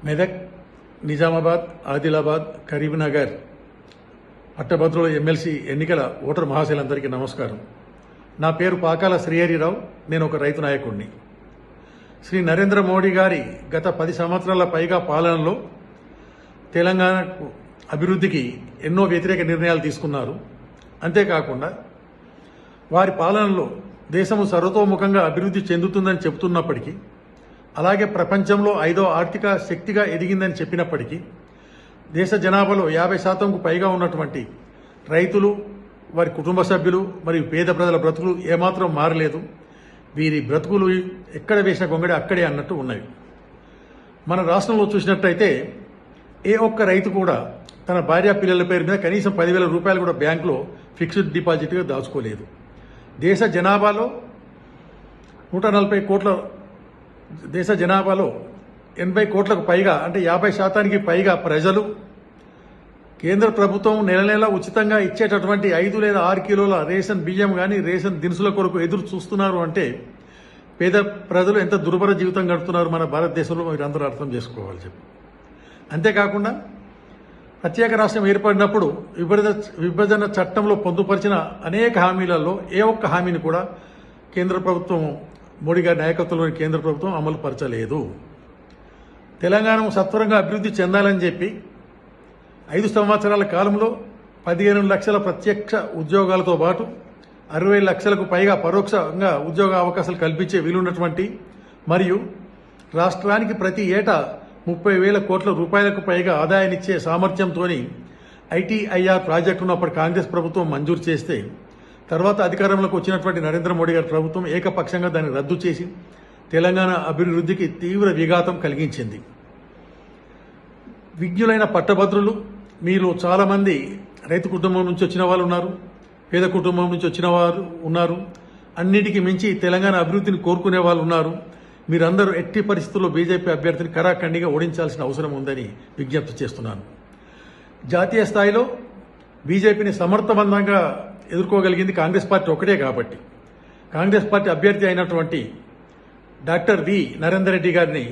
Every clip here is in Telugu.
మెదక్, నిజామాబాద్, ఆదిలాబాద్, కరీంనగర్ పట్టభద్రుల ఎమ్మెల్సీ ఎన్నికల ఓటర్ మహాశయులందరికీ నమస్కారం. నా పేరు పాకాల శ్రీహరిరావు. నేను ఒక రైతు నాయకుడిని. శ్రీ నరేంద్ర మోడీ గారి గత 10 సంవత్సరాల పైగా పాలనలో తెలంగాణకు అభివృద్ధికి ఎన్నో వ్యతిరేక నిర్ణయాలు తీసుకున్నారు. అంతేకాకుండా వారి పాలనలో దేశము సర్వతోముఖంగా అభివృద్ధి చెందుతుందని చెబుతున్నప్పటికీ, అలాగే ప్రపంచంలో 5వ ఆర్థిక శక్తిగా ఎదిగిందని చెప్పినప్పటికీ, దేశ జనాభాలో 50% పైగా ఉన్నటువంటి రైతులు, వారి కుటుంబ సభ్యులు మరియు పేద ప్రజల బ్రతుకులు ఏమాత్రం మారలేదు. వీరి బ్రతుకులు ఎక్కడ వేసిన గొంగడి అక్కడే అన్నట్టు ఉన్నాయి. మన రాష్ట్రంలో చూసినట్టయితే ఏ ఒక్క రైతు కూడా తన భార్య పిల్లల పేరు మీద కనీసం 10,000 రూపాయలు కూడా బ్యాంకులో ఫిక్స్డ్ డిపాజిట్గా దాచుకోలేదు. దేశ జనాభాలో 140 కోట్ల దేశ జనాభాలో 80 కోట్లకు పైగా, అంటే 50% పైగా ప్రజలు కేంద్ర ప్రభుత్వం నెల నెల ఉచితంగా ఇచ్చేటటువంటి 5 లేదా 6 కిలోల రేషన్ బియ్యం కానీ రేషన్ దినుసుల కొరకు ఎదురు చూస్తున్నారు. అంటే పేద ప్రజలు ఎంత దుర్భర జీవితం గడుపుతున్నారు మన భారతదేశంలో మీరందరూ అర్థం చేసుకోవాలి చెప్పి. అంతేకాకుండా ప్రత్యేక రాష్ట్రం ఏర్పడినప్పుడు విభజన చట్టంలో పొందుపరిచిన అనేక హామీలలో ఏ ఒక్క హామీని కూడా కేంద్ర ప్రభుత్వం, మోడీ గారి నాయకత్వంలోని కేంద్ర ప్రభుత్వం అమలు పరచలేదు. తెలంగాణ సత్వరంగా అభివృద్ధి చెందాలని చెప్పి 5 సంవత్సరాల కాలంలో 15 లక్షల ప్రత్యక్ష ఉద్యోగాలతో పాటు 60 లక్షలకు పైగా పరోక్షంగా ఉద్యోగ అవకాశాలు కల్పించే వీలున్నటువంటి మరియు రాష్ట్రానికి ప్రతి ఏటా 30,000 కోట్ల రూపాయలకు పైగా ఆదాయాన్నిచ్చే సామర్థ్యంతో ఐటీఐఆర్ ప్రాజెక్టును అప్పటి కాంగ్రెస్ ప్రభుత్వం మంజూరు చేస్తే, తర్వాత అధికారంలోకి వచ్చినటువంటి నరేంద్ర మోడీ గారి ప్రభుత్వం ఏకపక్షంగా దాన్ని రద్దు చేసి తెలంగాణ అభివృద్ధికి తీవ్ర విఘాతం కలిగించింది. విజ్ఞులైన పట్టభద్రులు మీలో చాలామంది రైతు కుటుంబం నుంచి వచ్చిన వాళ్ళు ఉన్నారు, పేద కుటుంబం నుంచి వచ్చిన వారు ఉన్నారు, అన్నిటికీ మించి తెలంగాణ అభివృద్ధిని కోరుకునే వాళ్ళు ఉన్నారు. మీరందరూ ఎట్టి పరిస్థితుల్లో బీజేపీ అభ్యర్థిని కరాఖండిగా ఓడించాల్సిన అవసరం ఉందని విజ్ఞప్తి చేస్తున్నాను. జాతీయ స్థాయిలో బీజేపీని సమర్థవంతంగా ఎదుర్కోగలిగింది కాంగ్రెస్ పార్టీ ఒకటే కాబట్టి, కాంగ్రెస్ పార్టీ అభ్యర్థి అయినటువంటి డాక్టర్ వి నరేందర్ రెడ్డి గారిని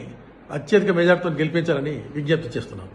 అత్యధిక మెజార్టీతో గెలిపించాలని విజ్ఞప్తి చేస్తున్నాను.